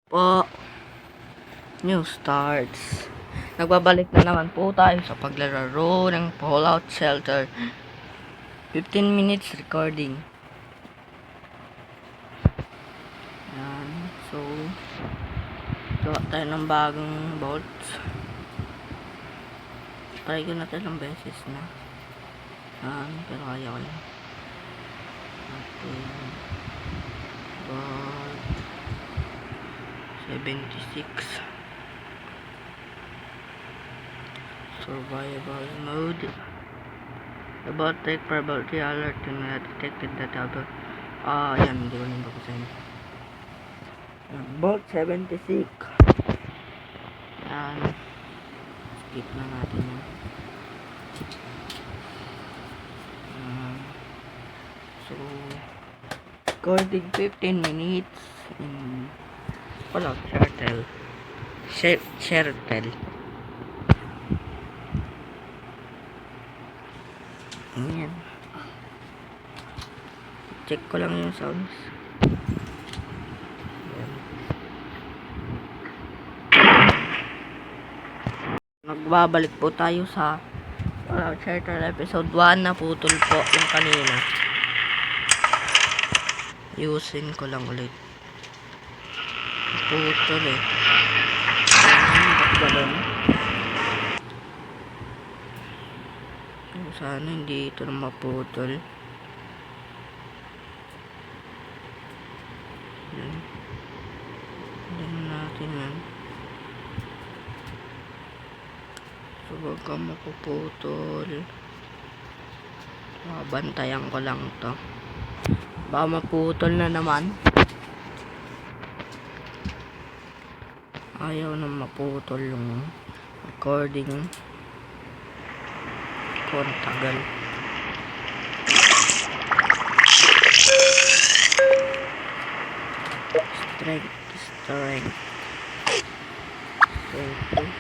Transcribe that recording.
Po, new starts. Nagbabalik na naman po tayo sa paglalaro ng Fallout Shelter. 15 minutes recording. Yan. So, gawa tayo ng bagong bolts. Try ko na tayo ng beses na. Yan, pero kaya ko lang. Okay. Bolt 76. Survival mode. The bot take probability alert to not detected that other. Yan, hindi ko nang bagusin. Bot 76. Yan. Skip na natin yan. So, recording 15 minutes in Fallout Shelter. Shelter. Ayan. Check ko lang yung sounds. Ayan. Magbabalik po tayo sa Fallout Shelter episode 1 na putol po yung kanina. Ayusin ko lang ulit. Putol eh. Ba't ganun? Sana hindi ito na maputol. Yan. Yan natin yan. So wag ka mapuputol. Bantayan ko lang to. Baka maputol na naman. Ayaw na maputol yung recording. Kung tagal. Strength. Durability.